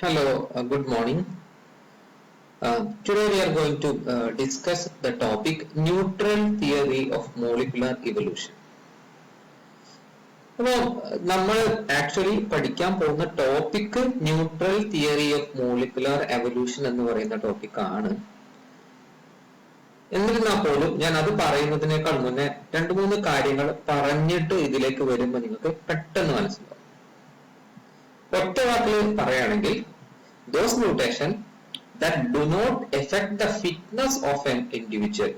Hello, good morning. Today we are going to discuss the topic neutral theory of molecular evolution. അപ്പോൾ നമ്മൾ actually പഠിക്കാൻ പോകുന്ന topic neutral theory of molecular evolution എന്ന് പറയുന്ന topic ആണ്. എന്നിരുന്നാൽ പോലും ഞാൻ അത് പറയുന്നതിനേക്കാൾ മുന്നേ രണ്ടു മൂന്ന് കാര്യങ്ങൾ പറഞ്ഞിട്ട് ഇതിലേക്ക് വരുമ്പോൾ നിങ്ങൾക്ക് പെട്ടെന്ന് മനസ്സിലാവും. ഒറ്റ വാക്കിൽ പറയുകയാണെങ്കിൽ those mutations that do not affect the fitness of an individual.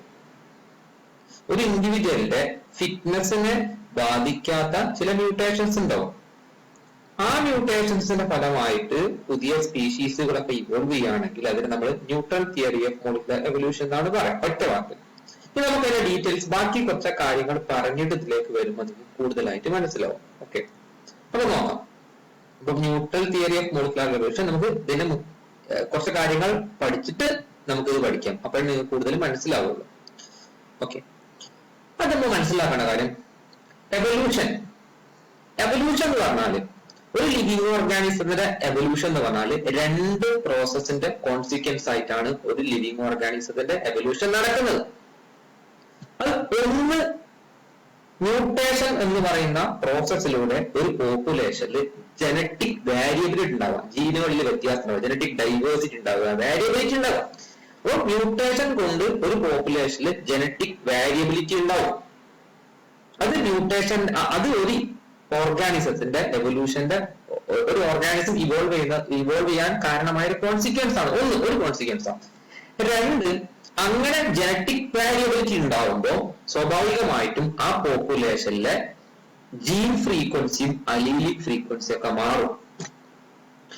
ഒരു ഇൻഡിവിജ്വലിന്റെ ഫിറ്റ്നസിനെ ബാധിക്കാത്ത ചില മ്യൂട്ടേഷൻസ് ഉണ്ടാവും. ആ മ്യൂട്ടേഷൻസിന്റെ ഫലമായിട്ട് പുതിയ സ്പീഷീസുകളൊക്കെ ഇവോൾവ് ചെയ്യുകയാണെങ്കിൽ അതിന് നമ്മൾ neutral theory of molecular evolution എന്നാണ് പറയാം, ഒറ്റ വാക്ക്. ഇനി നമുക്ക് അതിന്റെ ഡീറ്റെയിൽസ് ബാക്കി കുറച്ച് കാര്യങ്ങൾ പറഞ്ഞിട്ട് ഇതിലേക്ക് വരുമ്പോൾ നിങ്ങൾക്ക് കൂടുതലായിട്ട് മനസ്സിലാവും. ഓക്കെ, അപ്പൊ നോക്കാം. അപ്പൊ neutral theory of molecular evolution നമുക്ക് ഇതിന് കുറച്ച് കാര്യങ്ങൾ പഠിച്ചിട്ട് നമുക്കിത് പഠിക്കാം, അപ്പോൾ നിങ്ങൾക്ക് കൂടുതൽ മനസ്സിലാവുള്ളൂ. ഓക്കെ, അത് നമ്മൾ മനസ്സിലാക്കേണ്ട കാര്യം എവല്യൂഷൻ എന്ന് പറഞ്ഞാല് ഒരു ലിവിങ് ഓർഗാനിസത്തിന്റെ എവല്യൂഷൻ എന്ന് പറഞ്ഞാല് രണ്ട് പ്രോസസ്സിന്റെ കോൺസിക്വൻസ് ആയിട്ടാണ് ഒരു ലിവിങ് ഓർഗാനിസത്തിന്റെ എവല്യൂഷൻ നടക്കുന്നത്. അത് ഒന്ന് മ്യൂട്ടേഷൻ എന്ന് പറയുന്ന പ്രോസസ്സിലൂടെ ഒരു പോപ്പുലേഷനിൽ ജനറ്റിക് വാരിയബിലിറ്റി ഉണ്ടാവുക, ജീനുകളിൽ വ്യത്യാസം ഉണ്ടാവുക, ജനറ്റിക് ഡൈവേഴ്സിറ്റി ഉണ്ടാവുക, വാരിയബിലിറ്റി ഉണ്ടാവുക. അപ്പോൾ മ്യൂട്ടേഷൻ കൊണ്ട് ഒരു പോപ്പുലേഷനിൽ ജനറ്റിക് വാരിയബിലിറ്റി ഉണ്ടാവും. അത് മ്യൂട്ടേഷൻ, അത് ഒരു ഓർഗാനിസത്തിന്റെ എവല്യൂഷന്റെ ഒരു ഓർഗാനിസം ഇവോൾവ് ചെയ്യാൻ കാരണമായ ഒരു കോൺസിക്വൻസ് ആണ്. ഒരു കോൺസിക്വൻസ് ആണ്. രണ്ട്, അങ്ങനെ ജനറ്റിക് വാരിയബിലിറ്റി ഉണ്ടാവുമ്പോൾ സ്വാഭാവികമായിട്ടും ആ പോപ്പുലേഷനിലെ ജീൻ ഫ്രീക്വൻസിയും അലീലിക് ഫ്രീക്വൻസിയും ഒക്കെ മാറും.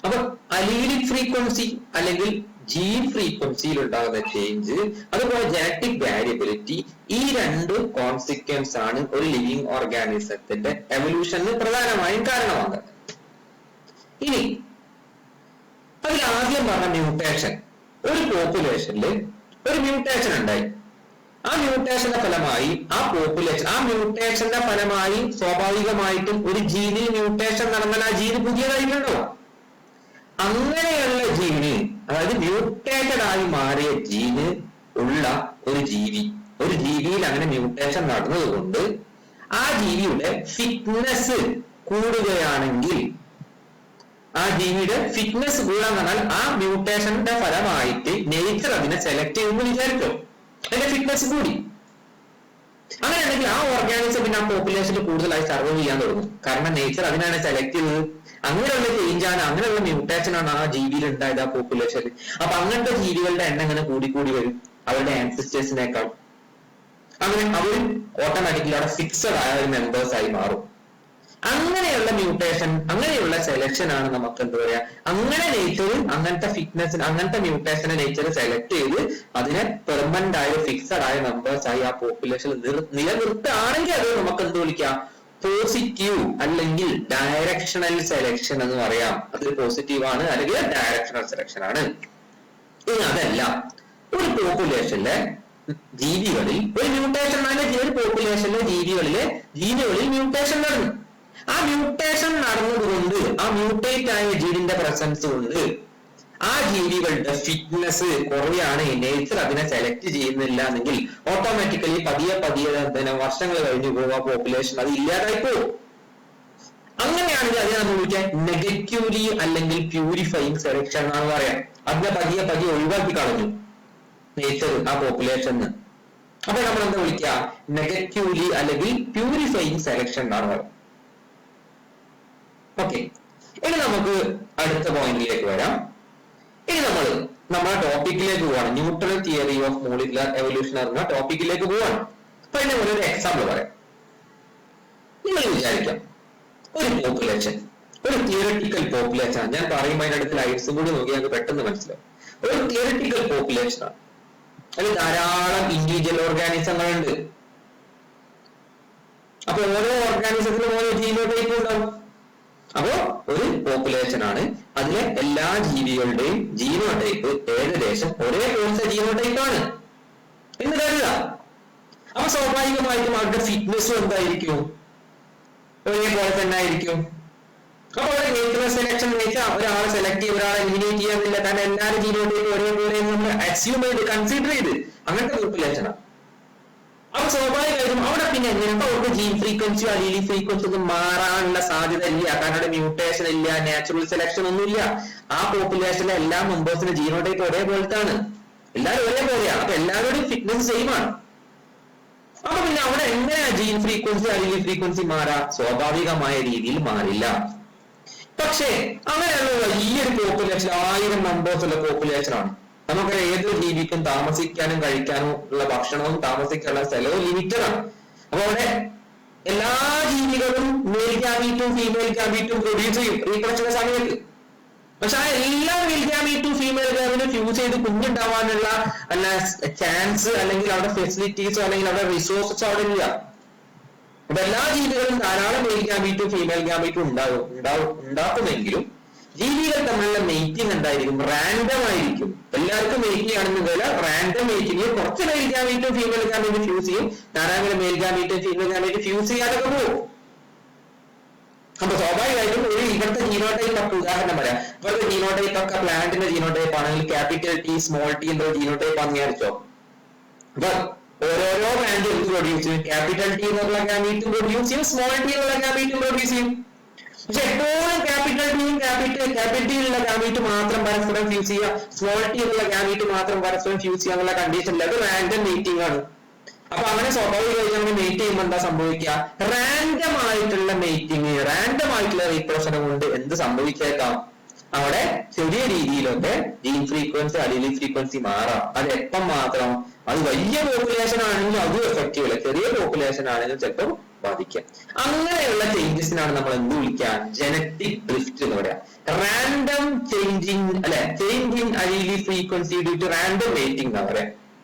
അപ്പൊ അലീലിക് ഫ്രീക്വൻസി അല്ലെങ്കിൽ ജീൻ ഫ്രീക്വൻസിയിൽ ഉണ്ടാകുന്ന ചേഞ്ച്, അതുപോലെ ജനറ്റിക് വാരിയബിലിറ്റി, ഈ രണ്ട് കോൺസിക്വൻസ് ആണ് ഒരു ലിവിങ് ഓർഗാനിസത്തിന്റെ എവല്യൂഷന് പ്രധാനമായും കാരണമാകുന്നത്. ഇനി അതിൽ ആദ്യം പറഞ്ഞ മ്യൂട്ടേഷൻ. ഒരു പോപ്പുലേഷനിൽ ഒരു മ്യൂട്ടേഷൻ ഉണ്ടായി. ആ മ്യൂട്ടേഷന്റെ ഫലമായി ആ മ്യൂട്ടേഷന്റെ ഫലമായി സ്വാഭാവികമായിട്ടും ഒരു ജീനിൽ മ്യൂട്ടേഷൻ നടന്നാൽ ആ ജീന് പുതിയതായിട്ടുണ്ടോ? അങ്ങനെയുള്ള ജീന്, അതായത് മ്യൂട്ടേറ്റഡ് ആയി മാറിയ ജീന് ഉള്ള ഒരു ജീവിയിൽ അങ്ങനെ മ്യൂട്ടേഷൻ നടന്നത് കൊണ്ട് ആ ജീവിയുടെ ഫിറ്റ്നസ് കൂടുകയാണെങ്കിൽ, ആ ജീവിയുടെ ഫിറ്റ്നസ് കൂടാൻ പറഞ്ഞാൽ ആ മ്യൂട്ടേഷന്റെ ഫലമായിട്ട് നേച്ചർ അതിനെ സെലക്ട് ചെയ്യുമെന്ന് വിചാരിക്കും, അതിന്റെ ഫിറ്റ്നസ് കൂടി. അങ്ങനെയാണെങ്കിൽ ആ ഓർഗാനിസം പിന്നെ ആ പോപ്പുലേഷനിൽ കൂടുതലായി സർവൈവ് ചെയ്യാൻ തുടങ്ങും. കാരണം നേച്ചർ അതിനാണ് സെലക്ട് ചെയ്തത്. അങ്ങനെയുള്ള ചേഞ്ചാണ്, അങ്ങനെയുള്ള മ്യൂട്ടേഷൻ ആണ് ആ ജീവിയിൽ ഉണ്ടായത്, ആ പോപ്പുലേഷനിൽ. അപ്പൊ അങ്ങനത്തെ ജീവികളുടെ എണ്ണം ഇങ്ങനെ കൂടി വരും അവരുടെ ആൻസിസ്റ്റേഴ്സിനേക്കാൾ. അങ്ങനെ അവർ ഓട്ടോമാറ്റിക്കലി അവിടെ ഫിക്സഡ് ആയ ഒരു മെമ്പേഴ്സ് ആയി മാറും. അങ്ങനെയുള്ള മ്യൂട്ടേഷൻ, അങ്ങനെയുള്ള സെലക്ഷൻ ആണ് നമുക്ക് എന്താ പറയാ, അങ്ങനെ നേച്ചർ അങ്ങനത്തെ ഫിറ്റ്നസ്, അങ്ങനത്തെ മ്യൂട്ടേഷനെ നേച്ചർ സെലക്ട് ചെയ്ത് അതിനെ പെർമനന്റ് ആയ ഫിക്സഡ് ആയ മെമ്പേഴ്സ് ആയി ആ പോപ്പുലേഷനിൽ നിലനിർത്തുകയാണെങ്കിൽ അത് നമുക്ക് എന്ത് വിളിക്കാം, പോസിറ്റീവ് അല്ലെങ്കിൽ ഡയറക്ഷണൽ സെലക്ഷൻ എന്ന് പറയാം. അത് പോസിറ്റീവ് ആണ് അല്ലെങ്കിൽ ഡയറക്ഷണൽ സെലക്ഷൻ ആണ്. ഇനി അതല്ല, ഒരു പോപ്പുലേഷനിലെ ജീവികളിൽ ഒരു മ്യൂട്ടേഷൻ ഒരു പോപ്പുലേഷനിലെ ജീനുകളിൽ മ്യൂട്ടേഷൻ നടന്നു. ആ മ്യൂട്ടേഷൻ നടന്നതുകൊണ്ട്, ആ മ്യൂട്ടേറ്റ് ആയ ജീനിന്റെ പ്രസൻസ് കൊണ്ട് ആ ജീവികളുടെ ഫിറ്റ്നസ് കുറയാണ്, നേച്ചർ അതിനെ സെലക്ട് ചെയ്യുന്നില്ല എങ്കിൽ ഓട്ടോമാറ്റിക്കലി പതിയെ വർഷങ്ങൾ കഴിഞ്ഞു പോകുക പോപ്പുലേഷൻ അത് ഇല്ലാതായി പോകും. അങ്ങനെയാണെങ്കിൽ അതിനെ നമ്മൾ വിളിക്കാൻ നെഗറ്റീവ്ലി അല്ലെങ്കിൽ പ്യൂരിഫൈങ് സെലക്ഷൻ എന്നാണ് പറയാം. അതിനെ പതിയെ ഒഴിവാക്കി കളഞ്ഞു നേച്ചർ ആ പോപ്പുലേഷന്. അപ്പൊ നമ്മൾ എന്താ വിളിക്കുക, നെഗറ്റീവ്ലി അല്ലെങ്കിൽ പ്യൂരിഫൈങ് സെലക്ഷൻ എന്നാണ് പറയുന്നത്. ഓക്കെ, ഇനി നമുക്ക് അടുത്ത പോയിന്റിലേക്ക് വരാം. ഇനി നമ്മളെ ടോപ്പിക്കിലേക്ക് പോവാണ്. Neutral theory of molecular evolution എന്ന ടോപ്പിക്കിലേക്ക് പോവാണ്. അപ്പൊ ഇതിന് ഒരു എക്സാമ്പിൾ പറയാം. നിങ്ങൾ വിചാരിക്കാം, ഒരു പോപ്പുലേഷൻ, ഒരു തിയററ്റിക്കൽ പോപ്പുലേഷൻ ആണ്. ഞാൻ പറയുമ്പോൾ അതിന്റെ അടുത്ത് ലൈറ്റ്സും കൂടി നോക്കി ഞങ്ങൾക്ക് പെട്ടെന്ന് മനസ്സിലാവും. ഒരു തിയററ്റിക്കൽ പോപ്പുലേഷൻ ആണ്. അതിൽ ധാരാളം ഇൻഡിവിജ്വൽ ഓർഗാനിസങ്ങളുണ്ട്. അപ്പൊ ഓരോ ഓർഗാനിസത്തിലും ഓരോ ജീനോടൈപ്പ് ഉണ്ടാവും. അപ്പോ ഒരു പോപ്പുലേഷൻ ആണ്, അതിലെ എല്ലാ ജീവികളുടെയും ജീനോടൈപ്പ് ഏകദേശം ഒരേ പോലത്തെ ജീനോടൈപ്പ് ആണ് എന്ന് കരുതുക. അപ്പൊ സ്വാഭാവികമായിട്ടും അവരുടെ ഫിറ്റ്നസ്സും എന്തായിരിക്കും, ഒരേപോലെ തന്നെ ആയിരിക്കും. അപ്പൊ അവിടെ നേച്ചുറൽ സെലക്ഷൻ എന്ന് വെച്ചാൽ ഒരാളെ സെലക്ട് ചെയ്ത് ഒരാളെ എലിമിനേറ്റ് ചെയ്യാന്നില്ല, കാരണം എല്ലാവരും ജീനോടൈപ്പ് ഒരേപോലെ നമ്മൾ അസ്യൂം ചെയ്ത് കൺസിഡർ ചെയ്ത് അങ്ങനത്തെ പോപ്പുലേഷനാണ്. അപ്പൊ സ്വാഭാവികമായിട്ടും അവിടെ പിന്നെ എങ്ങനെയാ അവർക്ക് ജീൻ ഫ്രീക്വൻസിയോ അലീലി ഫ്രീക്വൻസി ഒന്നും മാറാനുള്ള സാധ്യത ഇല്ല, കാരണം അവിടെ മ്യൂട്ടേഷൻ ഇല്ല, നാച്ചുറൽ സെലക്ഷൻ ഒന്നും ഇല്ല. ആ പോപ്പുലേഷനിലെ എല്ലാ മെമ്പേഴ്സിന്റെ ജീനോടൈപ്പ് ഒരേപോലത്താണ്, എല്ലാവരും ഒരേപോലെയാണ്. അപ്പൊ എല്ലാവരുടെയും ഫിറ്റ്നസ് സെയിം ആണ്. അപ്പൊ പിന്നെ അവിടെ എങ്ങനെയാ ജീൻ ഫ്രീക്വൻസി അലീലി ഫ്രീക്വൻസി മാറാ? സ്വാഭാവികമായ രീതിയിൽ മാറില്ല. പക്ഷേ അങ്ങനെയുള്ള വലിയൊരു പോപ്പുലേഷൻ, 1000 മെമ്പേഴ്സ് ഉള്ള പോപ്പുലേഷനാണ്. നമുക്കറിയാം ഏതൊരു ജീവിക്കും താമസിക്കാനും കഴിക്കാനും ഉള്ള ഭക്ഷണവും താമസിക്കാനുള്ള സ്ഥലവും ലിമിറ്റഡ് ആണ്. അപ്പൊ അവിടെ എല്ലാ ജീവികളും മെയിൽ ഗാമീറ്റും ഫീമെയിൽ ഗാമീറ്റും പ്രൊഡ്യൂസ് ചെയ്യും റീപ്രൊഡക്ഷന്റെ സമയത്ത്. പക്ഷെ ആ എല്ലാ മെയിൽ ഗാമീറ്റും ഫീമെയിൽ ഗാമീറ്റും ഫ്യൂസ് ചെയ്ത് കുഞ്ഞുണ്ടാവാനുള്ള ചാൻസ് അല്ലെങ്കിൽ അവിടെ ഫെസിലിറ്റീസോ അല്ലെങ്കിൽ അവിടെ റിസോഴ്സസോ അവിടെ ഇല്ല. അപ്പൊ എല്ലാ ജീവികളും ധാരാളം മെയിൽ ഗാമീറ്റും ഫീമെയിൽ ഗാമീറ്റും ഉണ്ടാക്കുമെങ്കിലും ജീവികൾ തമ്മിലുള്ള മേറ്റിംഗ് എന്തായിരിക്കും? റാൻഡം ആയിരിക്കും. എല്ലാവർക്കും മേറ്റ് ചെയ്യണമെന്നില്ല, റാൻഡം മേറ്റിംഗ്. കുറച്ച് മെയിൽ ഗാമീറ്റും ഫീമെയിൽ ഗാമീറ്റും ഫ്യൂസ് ചെയ്യും, ധാരാളം മെയിൽ ഗാമീറ്റും ഫീമെയിൽ ഗാമീറ്റും ഫ്യൂസ് ചെയ്യാനൊക്കെ പോകും. അപ്പൊ സ്വാഭാവികമായിട്ടും ഒരു ഇവിടുത്തെ ജീനോടൈപ്പ് ഒക്കെ ഉദാഹരണം പറയാം. ഇവിടുത്തെ ജീനോടൈപ്പ് ഒക്കെ പ്ലാന്റിന്റെ ജീനോടൈപ്പ് ആണെങ്കിൽ ക്യാപിറ്റൽ ടി സ്മോൾ ടി എന്തോ ജീനോടൈപ്പ് ആണെന്ന് വിചാരിച്ചോ. അപ്പൊ ഓരോരോ പ്ലാന്റ് എന്ത് പ്രൊഡ്യൂസ് ചെയ്യും? ക്യാപിറ്റൽ ടി എന്നുള്ള ഗാമീറ്റും പ്രൊഡ്യൂസ് ചെയ്യും, സ്മോൾ ടി എന്നുള്ള ഗാമീറ്റും പ്രൊഡ്യൂസ് ചെയ്യും. പക്ഷെ എപ്പോഴും ക്യാപിറ്റൽ ടിയും ക്യാപിറ്റലിലുള്ള ഗാമീറ്റ് മാത്രം പരസ്പരം ഫ്യൂസ് ചെയ്യുക, സ്മോൾ ടി എന്നുള്ള ഗാമീറ്റ് മാത്രം പരസ്പരം ഫ്യൂസ് ചെയ്യുക എന്നുള്ള കണ്ടീഷനിൽ അത് റാൻഡം മീറ്റിംഗ് ആണ്. അപ്പൊ അങ്ങനെ സ്വാഭാവികമായിട്ട് നമ്മൾ മേറ്റ് ചെയ്യുമ്പോൾ എന്താ സംഭവിക്കുക? റാൻഡം ആയിട്ടുള്ള മേറ്റിംഗ്, റാൻഡം ആയിട്ടുള്ള റീപ്രൊഡക്ഷൻ കൊണ്ട് എന്ത് സംഭവിച്ചേക്കാം? അവിടെ ചെറിയ രീതിയിലൊക്കെ ജീൻ ഫ്രീക്വൻസി അലീലി ഫ്രീക്വൻസി മാറാം. അത് എപ്പം മാത്രം? അത് വലിയ പോപ്പുലേഷൻ ആണെങ്കിലും അതും എഫക്റ്റീവ് അല്ല, ചെറിയ പോപ്പുലേഷൻ ആണെങ്കിലും ചിലപ്പോൾ ബാധിക്കാം. അങ്ങനെയുള്ള ചേഞ്ചസിനാണ് നമ്മൾ എന്ത് വിളിക്കുക? ജനറ്റിക് ഡ്രിഫ്റ്റ് എന്ന് പറയാം. റാൻഡം ചേഞ്ചിങ് അല്ലെ, change in allele frequency due to random mating എന്നാ പറയാം.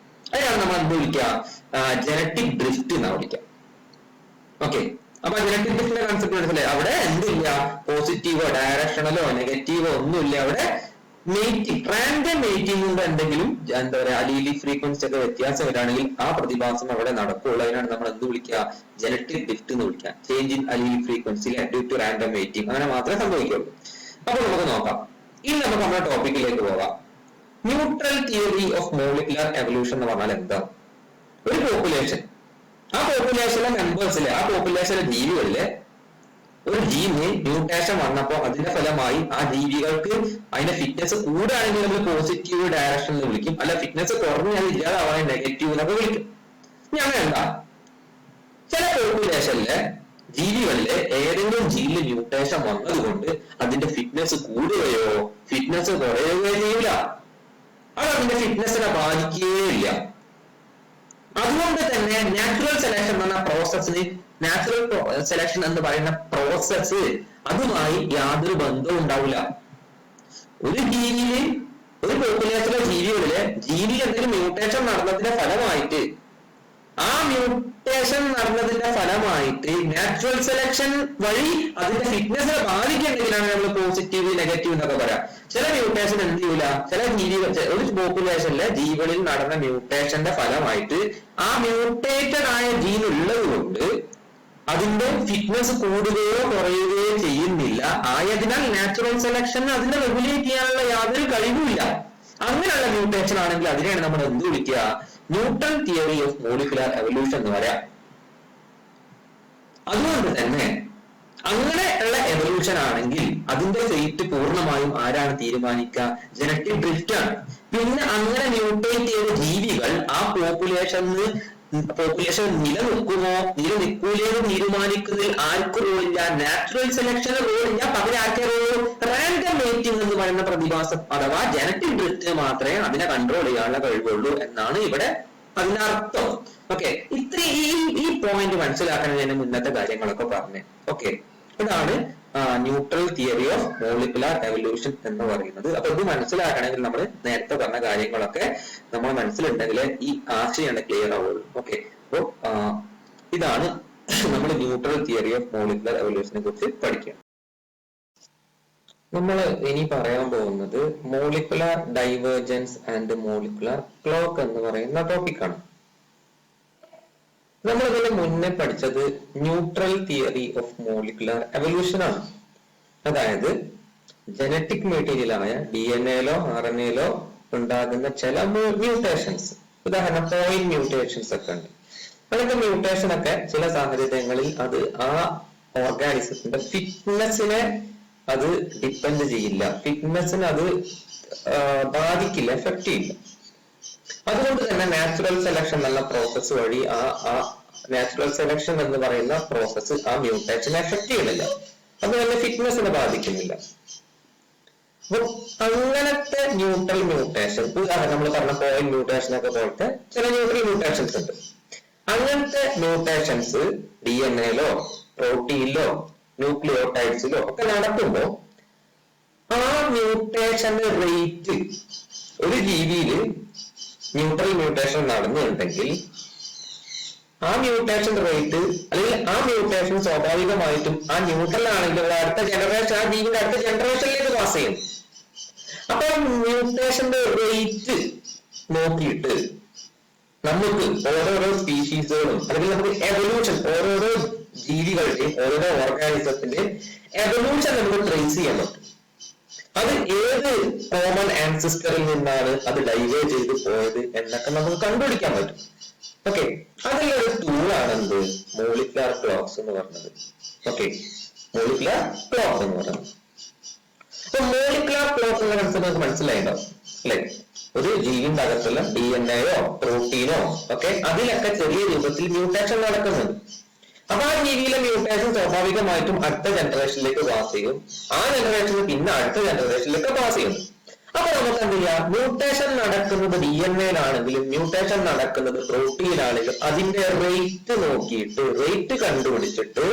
അതിനാണ് നമ്മൾ എന്ത് വിളിക്കുക? ജനറ്റിക് ഡ്രിഫ്റ്റ് എന്നാ വിളിക്കാം. ഓക്കെ, അപ്പൊ ജനറ്റിക് ഡ്രിഫ്റ്റിന്റെ കൺസെപ്റ്റ് മനസ്സിലായി. അവിടെ എന്തില്ല, പോസിറ്റീവോ ഡയറക്ഷണലോ നെഗറ്റീവോ ഒന്നുമില്ല. അവിടെ മേറ്റിംഗ്, റാൻഡം മേറ്റിംഗ് കൊണ്ട് എന്തെങ്കിലും എന്താ പറയാ അലീലി ഫ്രീക്വൻസി ഒക്കെ വ്യത്യാസം വരികയാണെങ്കിൽ ആ പ്രതിഭാസം അവിടെ നടക്കുള്ളൂ. അതിനാണ് നമ്മൾ എന്ത് വിളിക്കുക? ജനറ്റിക് ഡ്രിഫ്റ്റ് എന്ന് വിളിക്കുക. Change in allele frequency due to random mating, അങ്ങനെ മാത്രമേ സംഭവിക്കുള്ളൂ. അപ്പൊ നമുക്ക് നോക്കാം. ഇനി നമുക്ക് നമ്മുടെ ടോപ്പിക്കിലേക്ക് പോകാം. Neutral theory of molecular evolution എന്ന് പറഞ്ഞാൽ എന്താ? ഒരു പോപ്പുലേഷൻ, ആ പോപ്പുലേഷനിലെ മെമ്പേഴ്സിലെ, ആ പോപ്പുലേഷനിലെ ജീവികളിലെ ഒരു ജീന് മ്യൂട്ടേഷൻ വന്നപ്പോ അതിന്റെ ഫലമായി ആ ജീവികൾക്ക് അതിന്റെ ഫിറ്റ്നസ് കൂടുകയാണെങ്കിൽ നമ്മൾ പോസിറ്റീവ് ഡയറക്ഷനിൽ വിളിക്കും, അല്ല ഫിറ്റ്നസ് കുറഞ്ഞാൽ ഇല്ലാതാവാൻ നെഗറ്റീവ് എന്നൊക്കെ വിളിക്കും. ഞാൻ എന്താ, ചില പോപ്പുലേഷനിലെ ജീവികളിലെ ഏതെങ്കിലും ജീനിൽ മ്യൂട്ടേഷൻ വന്നതുകൊണ്ട് അതിന്റെ ഫിറ്റ്നസ് കൂടുകയോ ഫിറ്റ്നസ് കുറയുകയോ ചെയ്യില്ല. അത് അതിന്റെ ഫിറ്റ്നസിനെ ബാധിക്കുകയില്ല. അതുകൊണ്ട് തന്നെ നാച്ചുറൽ സെലക്ഷൻ എന്ന പ്രോസസ്സിന്, നാച്ചുറൽ സെലക്ഷൻ എന്ന് പറയുന്ന പ്രോസസ്സ് അതുമായി യാതൊരു ബന്ധവും ഉണ്ടാവില്ല. ഒരു ജീവിയില്, ഒരു പോപ്പുലേഷനിലെ ജീവികളിലെ ജീവിയിൽ എന്തെങ്കിലും മ്യൂട്ടേഷൻ നടന്നതിന്റെ ഫലമായിട്ട്, ആ മ്യൂട്ടേഷൻ നടന്നതിന്റെ ഫലമായിട്ട് നാച്ചുറൽ സെലക്ഷൻ വഴി അതിന്റെ ഫിറ്റ്നസിനെ ബാധിക്കുന്നുണ്ടെങ്കിലാണ് നമ്മൾ പോസിറ്റീവ് നെഗറ്റീവ് എന്നൊക്കെ പറയാം. ചില മ്യൂട്ടേഷൻ എന്ത് ചെയ്യൂല, ചില ജീവികൾ, ഒരു പോപ്പുലേഷനിലെ ജീവികളിൽ നടന്ന മ്യൂട്ടേഷന്റെ ഫലമായിട്ട് ആ മ്യൂട്ടേറ്റഡ് ആയ ജീൻ ഉള്ളത് കൊണ്ട് അതിന്റെ ഫിറ്റ്നസ് കൂടുകയോ കുറയുകയോ ചെയ്യുന്നില്ല. ആയതിനാൽ നാച്ചുറൽ സെലക്ഷൻ അതിനെ റെഗുലേറ്റ് ചെയ്യാനുള്ള യാതൊരു കഴിവുമില്ല. അങ്ങനെയുള്ള മ്യൂട്ടേഷൻ ആണെങ്കിൽ അതിനെയാണ് നമ്മൾ എന്ത് വിളിക്കുക? Neutral theory of molecular evolution എന്ന് പറയാം. അതുകൊണ്ട് തന്നെ അങ്ങനെയുള്ള എവല്യൂഷൻ ആണെങ്കിൽ അതിന്റെ ഫേറ്റ് പൂർണ്ണമായും ആരാണ് തീരുമാനിക്കുക? ജനറ്റിക് ഡ്രിഫ്റ്റ് ആണ്. പിന്നെ അങ്ങനെ മ്യൂട്ടേറ്റ് ചെയ്ത ജീവികൾ ആ പോപ്പുലേഷൻ നിലനിൽക്കുമോ നിലനിൽക്കൂലെന്ന് തീരുമാനിക്കുന്നതിൽ ആർക്കും റോളില്ല, നാച്ചുറൽ സെലക്ഷന് റോളില്ല. പകരം ആർക്കേ റോള്? റാൻഡം മേറ്റിംഗ് എന്ന് പറയുന്ന പ്രതിഭാസം അഥവാ ജനറ്റിക് ഡ്രിഫ്റ്റ് മാത്രമേ അതിനെ കൺട്രോൾ ചെയ്യാനുള്ള കഴിവുള്ളൂ എന്നാണ് ഇവിടെ അതിന്റെ അർത്ഥം. ഓക്കെ, ഈ പോയിന്റ് മനസ്സിലാക്കാൻ ഞാൻ മുന്നത്തെ കാര്യങ്ങളൊക്കെ പറഞ്ഞു. ഓക്കെ, ഇതാണ് neutral theory of molecular evolution എന്ന് പറയുന്നത്. അപ്പൊ ഇത് മനസ്സിലാക്കണമെങ്കിൽ നമ്മൾ നേരത്തെ പറഞ്ഞ കാര്യങ്ങളൊക്കെ നമ്മൾ മനസ്സിലുണ്ടെങ്കിൽ ഈ ആശയം ക്ലിയർ ആവുള്ളൂ. ഓക്കെ, അപ്പോ ഇതാണ് നമ്മൾ ന്യൂട്രൽ തിയറി ഓഫ് മോളിക്കുലർ എവല്യൂഷനെ കുറിച്ച് പഠിക്കുക. നമ്മൾ ഇനി പറയാൻ പോകുന്നത് molecular divergence and molecular clock എന്ന് പറയുന്ന ടോപ്പിക്കാണ്. നമ്മളിതിന് മുന്നേ പഠിച്ചത് neutral theory of molecular evolution ആണ്. അതായത് ജനറ്റിക് മെറ്റീരിയലായ DNA-ലോ RNA-ലോ ഉണ്ടാകുന്ന ചില മ്യൂട്ടേഷൻസ്, ഉദാഹരണം പോയിന്റ് മ്യൂട്ടേഷൻസ് ഒക്കെ ഉണ്ട്. അങ്ങനത്തെ മ്യൂട്ടേഷൻ ഒക്കെ ചില സാഹചര്യങ്ങളിൽ അത് ആ ഓർഗാനിസത്തിന്റെ ഫിറ്റ്നസിനെ അത് ഡിപ്പെൻഡ് ചെയ്യില്ല, ഫിറ്റ്നസിന് അത് ബാധിക്കില്ല, എഫക്ട് ചെയ്യില്ല. അതുകൊണ്ട് തന്നെ നാച്ചുറൽ സെലക്ഷൻ എന്ന പ്രോസസ്സ് വഴി ആ നാച്ചുറൽ സെലക്ഷൻ എന്ന് പറയുന്ന പ്രോസസ്സ് ആ മ്യൂട്ടേഷനെ എഫക്ട് ചെയ്യുന്നില്ല, അത് തന്നെ ഫിറ്റ്നസിനെ ബാധിക്കുന്നില്ല. അപ്പൊ അങ്ങനത്തെ ന്യൂട്രൽ മ്യൂട്ടേഷൻ, ഉദാഹരണം നമ്മൾ പറഞ്ഞ പോയിന്റ് മ്യൂട്ടേഷൻ ഒക്കെ പോലത്തെ ചില ന്യൂട്രൽ മ്യൂട്ടേഷൻസ് ഉണ്ട്. അങ്ങനത്തെ മ്യൂട്ടേഷൻസ് DNA-ലോ പ്രോട്ടീനിലോ ന്യൂക്ലിയോടൈഡ്സിലോ ഒക്കെ നടക്കുമ്പോൾ ആ മ്യൂട്ടേഷന്റെ റേറ്റ്, ഒരു ജീവിയിൽ ന്യൂട്രൽ മ്യൂട്ടേഷൻ നടന്നുണ്ടെങ്കിൽ ആ മ്യൂട്ടേഷൻ റേറ്റ് അല്ലെങ്കിൽ ആ മ്യൂട്ടേഷൻ സ്വാഭാവികമായിട്ടും ആ ന്യൂട്രൽ ആണെങ്കിൽ അടുത്ത ജനറേഷൻ, ആ ജീവിയുടെ അടുത്ത ജനറേഷനിലേക്ക് പാസ് ചെയ്യും. അപ്പൊ മ്യൂട്ടേഷന്റെ റേറ്റ് നോക്കിയിട്ട് നമുക്ക് ഓരോരോ സ്പീഷീസുകളും അല്ലെങ്കിൽ നമുക്ക് എവല്യൂഷൻ, ഓരോരോ ജീവികളുടെയും ഓരോരോ ഓർഗാനിസത്തിന്റെ എവല്യൂഷൻ നമുക്ക് ട്രേസ് ചെയ്യാൻ പറ്റും. അത് ഏത് കോമൺ ആൻസിസ്റ്ററിൽ നിന്നാണ് അത് ഡൈവേർജ് ചെയ്ത് പോയത് എന്നൊക്കെ നമുക്ക് കണ്ടുപിടിക്കാൻ പറ്റും. ഓക്കെ, അതിലൊരു ടൂളാണ് എന്ത്, മോളിക്കുലാർ ക്ലോക്സ് എന്ന് പറഞ്ഞത്. ഓക്കെ, മോളിക്കുലാർ ക്ലോക്ക് എന്ന് പറയുന്നത്. അപ്പൊ മോളിക്കുലാർ ക്ലോക്ക് എന്ന കൺസെപ്റ്റ് നമുക്ക് മനസ്സിലായിട്ടുണ്ടാവും അല്ലെ? ഒരു ജീവിന്റെ അകത്തുള്ള DNA-യോ പ്രോട്ടീനോ ഒക്കെ അതിലൊക്കെ ചെറിയ രൂപത്തിൽ മ്യൂട്ടേഷൻ നടക്കുന്നുണ്ട്. അപ്പൊ ആ ജീവിയിലെ മ്യൂട്ടേഷൻ സ്വാഭാവികമായിട്ടും അടുത്ത ജനറേഷനിലേക്ക് പാസ് ചെയ്യും, ആ ജനറേഷനിൽ പിന്നെ അടുത്ത ജനറേഷനിലേക്ക് പാസ് ചെയ്യും. അപ്പൊ നമുക്ക് എന്ത് ചെയ്യാം, മ്യൂട്ടേഷൻ നടക്കുന്നത് DNA-യിലാണെങ്കിലും മ്യൂട്ടേഷൻ നടക്കുന്നത് പ്രോട്ടീനിലാണെങ്കിലും അതിന്റെ റേറ്റ് നോക്കിയിട്ട്, റേറ്റ് കണ്ടുപിടിച്ചിട്ട്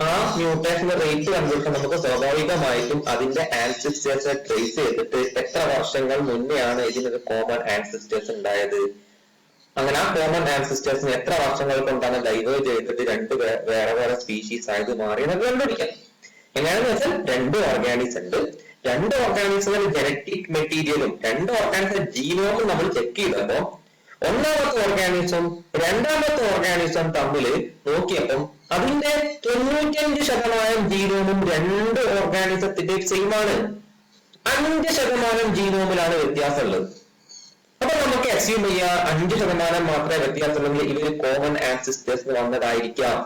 ആ മ്യൂട്ടേഷന്റെ റേറ്റ് കണ്ടുപിടിച്ചാൽ നമുക്ക് സ്വാഭാവികമായിട്ടും അതിന്റെ ആൻസിസ്റ്റേഴ്സിനെ ട്രേസ് ചെയ്തിട്ട് എത്ര വർഷങ്ങൾ മുന്നെയാണ് ഇതിനൊരു കോമൺ ആൻസിസ്റ്റേഴ്സ് ഉണ്ടായത്, അങ്ങനെ ആ കോമൺ ആൻസിസ്റ്റേഴ്സിന് എത്ര വർഷങ്ങൾ കൊണ്ടാണ് ഡൈവേർജ് ചെയ്തിട്ട് രണ്ട് വേറെ വേറെ സ്പീഷീസ് ആയത് മാറിയെന്നൊക്കെ കണ്ടുപിടിക്കാം. എങ്ങനെയാണെന്ന് വെച്ചാൽ രണ്ട് ഓർഗാനിസം ഉണ്ട്, രണ്ട് ഓർഗാനിസങ്ങൾ ജനറ്റിക് മെറ്റീരിയലും രണ്ട് ഓർഗാനിസം ജീനോമും നമ്മൾ ചെക്ക് ചെയ്തപ്പോ ഒന്നാമത്തെ ഓർഗാനിസം രണ്ടാമത്തെ ഓർഗാനിസം തമ്മിൽ നോക്കിയപ്പം അതിന്റെ 95% ജീനോമും രണ്ട് ഓർഗാനിസത്തിന്റെ സെയിം ആണ്. 5% ജീനോമിലാണ് വ്യത്യാസമുള്ളത്. അപ്പൊ നമുക്ക് അസ്യൂം ചെയ്യാം 5% മാത്രമേ വ്യത്യാസമുള്ളെങ്കിൽ ഇവര് കോമൺ ആൻസിസ്റ്റേഴ്സ് വന്നതായിരിക്കാം.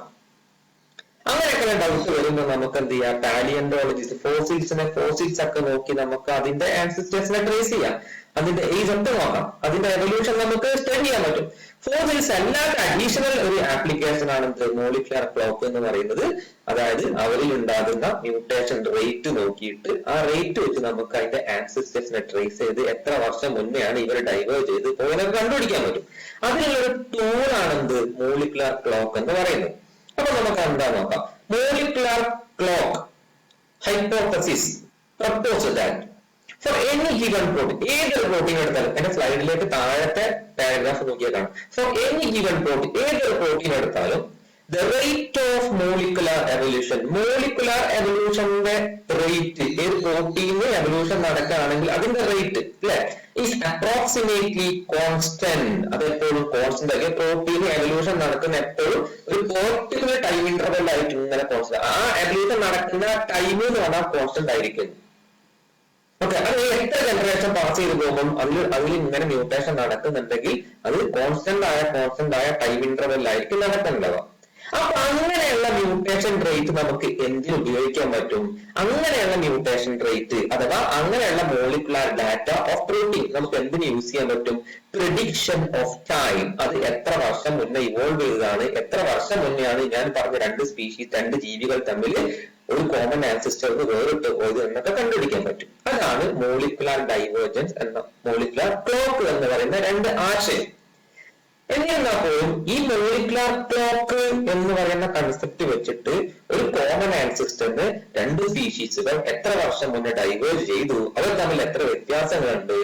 അങ്ങനെയൊക്കെ ഡൗട്ട് വരുമ്പോൾ നമുക്ക് എന്ത് ചെയ്യാം, പാലിയന്റോളജിസ്റ്റ് ഫോസിൽസ് ഒക്കെ നോക്കി നമുക്ക് അതിന്റെ ആൻസിസ്റ്റേഴ്സിനെ ട്രേസ് ചെയ്യാം, അതിന്റെ ഏജ് ഒക്കെ നോക്കാം, അതിന്റെ എവല്യൂഷൻ നമുക്ക് സ്റ്റഡി ചെയ്യാൻ പറ്റും. ഫോസിൽസ് അല്ലാത്ത അഡീഷണൽ ഒരു ആപ്ലിക്കേഷൻ ആണ് മോളിക്കുലാർ ക്ലോക്ക് എന്ന് പറയുന്നത്. അതായത് അവരിൽ ഉണ്ടാകുന്ന മ്യൂട്ടേഷൻ റേറ്റ് നോക്കിയിട്ട് ആ റേറ്റ് വെച്ച് നമുക്ക് അതിന്റെ ആൻസിസ്റ്റേഴ്സിനെ ട്രേസ് ചെയ്ത് എത്ര വർഷം മുന്നെയാണ് ഇവർ ഡൈവേർജ് ചെയ്ത് പോയതൊക്കെ കണ്ടുപിടിക്കാൻ പറ്റും. അതിനുള്ളൊരു ടൂളാണ് മോളിക്കുലാർ ക്ലോക്ക് എന്ന് പറയുന്നത്. അപ്പൊ നമുക്ക് എന്താ നോക്കാം. Molecular clock hypothesis propose that for any given protein, ഏതൊരു പ്രോട്ടീൻ എടുത്താലും, എന്റെ സ്ലൈഡിലേക്ക് താഴത്തെ പാരഗ്രാഫ് നോക്കിയാൽ കാണാം. ഫോർ എനി ഗിവൺ പ്രോട്ടീൻ, ഏതൊരു പ്രോട്ടീൻ എടുത്താലും the rate of molecular evolution, molecular എവല്യൂഷന്റെ റേറ്റ്, ഏത് പ്രോട്ടീന് എവല്യൂഷൻ നടക്കുകയാണെങ്കിൽ അതിന്റെ റേറ്റ് അല്ലെ is approximately constant. അത് എപ്പോഴും കോൺസ്റ്റന്റ് ആയിരിക്കും. പ്രോട്ടീൻ എവല്യൂഷൻ നടക്കുന്ന എപ്പോഴും ഒരു പെർട്ടിക്കുലർ ടൈം ഇന്റർവെൽ ആയിട്ട് ഇങ്ങനെ കോൺസ്റ്റന്റ്, ആ എവല്യൂഷൻ നടക്കുന്ന ടൈം എന്ന് പറഞ്ഞാൽ കോൺസ്റ്റന്റ് ആയിരിക്കും. ഓക്കെ, അത് എത്ര ജനറേഷൻ പാസ് ചെയ്ത് പോകുമ്പോൾ അതിൽ ഇങ്ങനെ മ്യൂട്ടേഷൻ നടക്കുന്നുണ്ടെങ്കിൽ അത് കോൺസ്റ്റന്റ് ആയ ടൈം ഇന്റർവെൽ ആയിരിക്കും നടക്കുന്നുണ്ടാവുക. അപ്പൊ അങ്ങനെയുള്ള മ്യൂട്ടേഷൻ റേറ്റ് നമുക്ക് എന്തിനു ഉപയോഗിക്കാൻ പറ്റും? അങ്ങനെയുള്ള മ്യൂട്ടേഷൻ റേറ്റ് അഥവാ അങ്ങനെയുള്ള മോളിക്കുലാർ ഡാറ്റ ഓഫ് പ്രോട്ടീൻ നമുക്ക് എന്തിനു യൂസ് ചെയ്യാൻ പറ്റും? Prediction of time. അത് എത്ര വർഷം മുന്നേ ഇവോൾവ് ചെയ്തതാണ്, എത്ര വർഷം മുന്നെയാണ് ഞാൻ പറഞ്ഞ രണ്ട് ജീവികൾ തമ്മിൽ ഒരു കോമൺ ആൻസിസ്റ്റർക്ക് വേറിട്ട് പോയത് എന്നൊക്കെ കണ്ടുപിടിക്കാൻ പറ്റും. അതാണ് മോളിക്കുലാർ ഡൈവേർജൻസ് എന്ന മോളിക്കുലാർ ക്ലോക്ക് എന്ന് പറയുന്ന രണ്ട് ആശയം. എന്നിരുന്നാൽ പോലും ഈ മോളിക്കുലാർ ക്ലോക്ക് എന്ന് പറയുന്ന കൺസെപ്റ്റ് വെച്ചിട്ട് ഒരു കോമൺ ആൻസിസ്റ്ററിന് രണ്ട് സ്പീഷീസുകൾ എത്ര വർഷം മുന്നേ ഡൈവേർജ് ചെയ്തു, അവർ തമ്മിൽ എത്ര വ്യത്യാസങ്ങളുണ്ട്,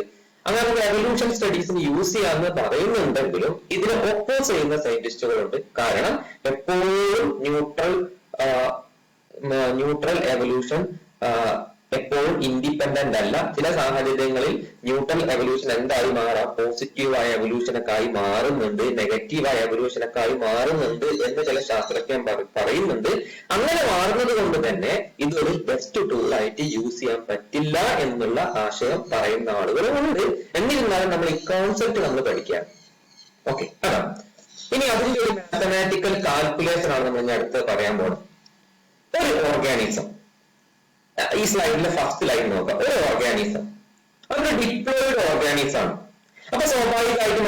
അങ്ങനെ എവല്യൂഷൻ സ്റ്റഡീസിന് യൂസ് ചെയ്യാമെന്ന് പറയുന്നുണ്ടെങ്കിലും ഇതിനെ ഒപ്പോസ് ചെയ്യുന്ന സയന്റിസ്റ്റുകളുണ്ട്. കാരണം എപ്പോഴും ന്യൂട്രൽ എവല്യൂഷൻ എപ്പോഴും ഇൻഡിപെൻഡന്റ് അല്ല. ചില സാഹചര്യങ്ങളിൽ ന്യൂട്രൽ എവല്യൂഷൻ എന്തായി മാറാം, പോസിറ്റീവായ എവല്യൂഷനൊക്കെ ആയി മാറുന്നുണ്ട്, നെഗറ്റീവായ എവല്യൂഷനൊക്കെ ആയി മാറുന്നുണ്ട് എന്ന് ചില ശാസ്ത്രജ്ഞർ പറയുന്നുണ്ട്. അങ്ങനെ മാറുന്നത് കൊണ്ട് തന്നെ ഇതൊരു ബെസ്റ്റ് ടൂൾ ആയിട്ട് യൂസ് ചെയ്യാൻ പറ്റില്ല എന്നുള്ള ആശയം പറയുന്ന ആളുകളുമുണ്ട്. എന്നിരുന്നാലും നമ്മൾ ഈ കോൺസെപ്റ്റ് നമ്മൾ പഠിക്കാം. ഓക്കെ, അതാണ്. ഇനി അതിന്റെ ഒരു മാത്തമാറ്റിക്കൽ കാൽക്കുലേഷൻ ആണ് നമ്മൾ ഇനി അടുത്ത് പറയാൻ പോകുന്നത്. ഒരു ഓർഗാനിസം, ഈ സ്ലൈഡിലെ ഫസ്റ്റ് ലൈൻ നോക്കാം. ഒരു ഓർഗാനിസം അതൊരു ഡിപ്ലോയിഡ് ഓർഗാനിസം ആണ്. അപ്പൊ സ്വാഭാവികമായിട്ടും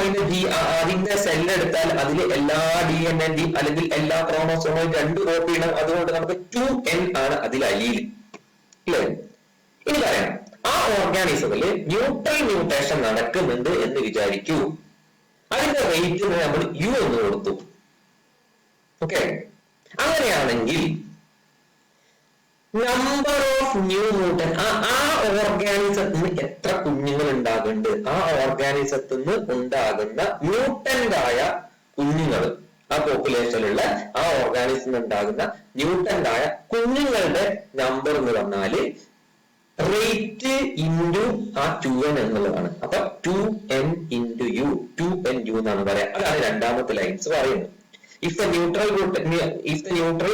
അതിന്റെ സെല്ല് എടുത്താൽ അതിൽ എല്ലാ DNA അല്ലെങ്കിൽ എല്ലാ ക്രോമോസോമും 2 കോപ്പി ഇടാം. അതുകൊണ്ട് നമുക്ക് 2n ആണ് അതിൽ അലീൽ. അല്ലേ? ഇനി പറയാം, ആ ഓർഗാനിസത്തിൽ ന്യൂട്രൽ മ്യൂട്ടേഷൻ നടക്കുന്നുണ്ട് എന്ന് വിചാരിക്കൂ. അതിന്റെ റേറ്റ് നമ്മൾ u എന്ന് കൊടുത്തു. ഓക്കെ, അങ്ങനെയാണെങ്കിൽ നമ്പർ ഓഫ് ന്യൂ മ്യൂട്ടൻ, ആ ഓർഗാനിസത്തിൽ നിന്ന് എത്ര കുഞ്ഞുങ്ങൾ ഉണ്ടാകുന്നുണ്ട്, ആ ഓർഗാനിസത്തിൽ നിന്ന് ഉണ്ടാകുന്ന മ്യൂട്ടന്റ് ആയ കുഞ്ഞുങ്ങൾ, ആ പോപ്പുലേഷനിലുള്ള ആ ഓർഗാനിസത്തിൽ ഉണ്ടാകുന്ന മ്യൂട്ടന്റ് ആയ കുഞ്ഞുങ്ങളുടെ നമ്പർ എന്ന് പറഞ്ഞാല് റേറ്റ് ഇൻറ്റു ആ 2n എന്നുള്ളതാണ്. അപ്പൊ 2n into u, 2nu എന്നാണ് പറയാ. അതാണ് രണ്ടാമത്തെ ലൈൻസ് പറയുന്നത്. If the neutral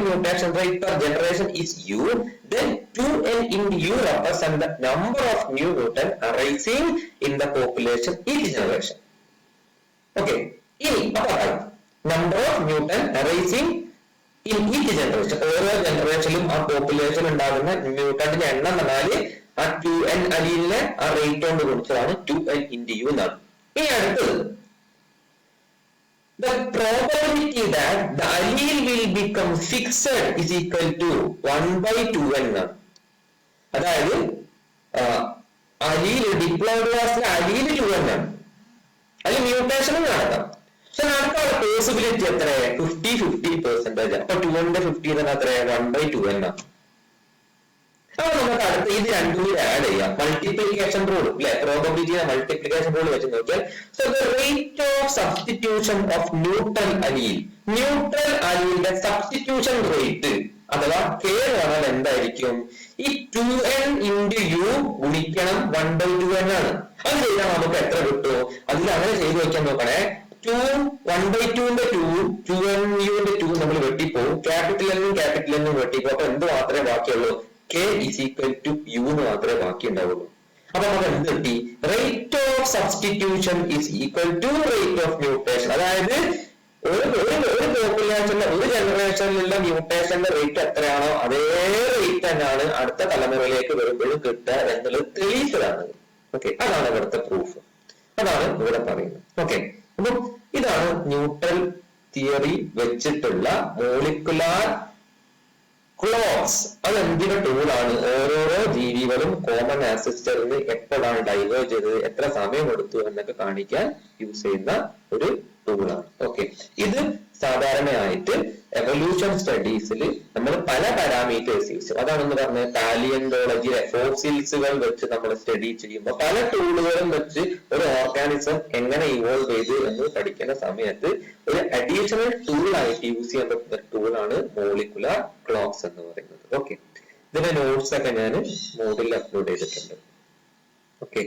mutation rate per generation is u, then 2n into u represent the number of new mutant arising in the population each generation. Okay, ini apa kan? Number of mutant arising in each generation. ഓരോ ജനറേഷനിലും ആ population ഉണ്ടാകുന്ന മ്യൂട്ടന്റിന്റെ എണ്ണം എന്നാല് ആ 2n അലീലിനെ ആ rate കൊണ്ട് കൊടുത്തതാണ് 2n into u എന്നാണ്. ഇനി അടുത്തത്, the probability that the allele will become fixed is equal to 1/2n എന്നാണ്. അതായത് അലീൽ ഡിപ്ലോയിഡ് വാസിലെ അലീൽ 2n ആണ്. അതിൽ മ്യൂട്ടേഷനും നടക്കാം. പക്ഷെ നടക്കാനുള്ള പോസിബിലിറ്റി എത്ര? 50-50%. അപ്പൊ 2ന്റെ 50 തന്നെ എത്ര? 1/2n ആണ്. അപ്പൊ നമുക്ക് അടുത്ത് ഇത് രണ്ടും കൂടി ആഡ് ചെയ്യാം. മൾട്ടിപ്ലിക്കേഷൻ റൂൾ അല്ലെ, പ്രോബബിലിറ്റി മൾട്ടിപ്ലിക്കേഷൻ റൂൾ വെച്ച് നോക്കിയാൽ, so the rate of substitution of neutral allele, neutral അലീലിന്റെ സബ്സ്റ്റിറ്റ്യൂഷൻ റേറ്റ് അഥവാ k എന്ന് പറഞ്ഞാൽ എന്തായിരിക്കും? ഈ 2n into u ഗുണിക്കണം 1/2n ആണ്. അത് ചെയ്താൽ നമുക്ക് എത്ര കിട്ടും? അതിൽ അങ്ങനെ ചെയ്ത് വെക്കാൻ നോക്കണേ. 1/2ന്റെ 2n-ന്റെ 2 നമ്മൾ വെട്ടിപ്പോവും, ക്യാപിറ്റൽ എന്നും വെട്ടിപ്പോ. അപ്പൊ എന്ത് മാത്രമേ ബാക്കിയുള്ളൂ? k is equal to u എന്ന് മാത്രമേ ബാക്കി ഉണ്ടാവുള്ളൂ. അപ്പൊ നമുക്ക് എന്ത് കിട്ടി? Rate of substitution is equal to rate of mutation. അതായത് ഒരു പോപ്പുലേഷനിലെ ഒരു ജനറേഷനിലുള്ള മ്യൂട്ടേഷന്റെ റേറ്റ് എത്രയാണോ അതേ റേറ്റ് തന്നെയാണ് അടുത്ത തലമുറയിലേക്ക് വരുമ്പോഴും കിട്ടുക എന്നുള്ളത് തെളിയിച്ചതാണ്. ഓക്കെ, അതാണ് ഇവിടുത്തെ പ്രൂഫ്. അതാണ് ഇവിടെ പറയുന്നത്. ഓക്കെ, അപ്പൊ ഇതാണ് ന്യൂട്രൽ തിയറി വെച്ചിട്ടുള്ള മോളിക്കുലാർ ക്ലോക്സ്. അത് എന്തിന്റെ ടൂളാണ്? ഓരോരോ ജീവികളും കോമൺ ആൻസെസ്റ്ററിന് എപ്പോഴാണ് ഡൈവേർജ് ചെയ്തത്, എത്ര സമയം എടുത്തു എന്നൊക്കെ കാണിക്കാൻ യൂസ് ചെയ്യുന്ന ഒരു ടൂളാണ്. ഓക്കെ, ഇത് സാധാരണയായിട്ട് എവല്യൂഷൻ സ്റ്റഡീസിൽ നമ്മൾ പല പാരാമീറ്റേഴ്സ് യൂസ് ചെയ്യും. അതാണെന്ന് പറഞ്ഞത് പാലിയന്റോളജിയിലെ ഫോസിൽസുകൾ വെച്ച് നമ്മൾ സ്റ്റഡി ചെയ്യുമ്പോൾ പല ടൂളുകളും വെച്ച് ഒരു ഓർഗാനിസം എങ്ങനെ ഇവോൾവ് ചെയ്തു എന്ന് പഠിക്കുന്ന സമയത്ത് ഒരു അഡീഷണൽ ടൂൾ ആയിട്ട് യൂസ് ചെയ്യാൻ പറ്റുന്ന ടൂളാണ് മോളിക്കുലാർ ക്ലോക്സ് എന്ന് പറയുന്നത്. ഓക്കെ, ഇതിന്റെ നോട്ട്സ് ഒക്കെ ഞാൻ മോഡിൽ അപ്ലോഡ് ചെയ്തിട്ടുണ്ട്. ഓക്കെ.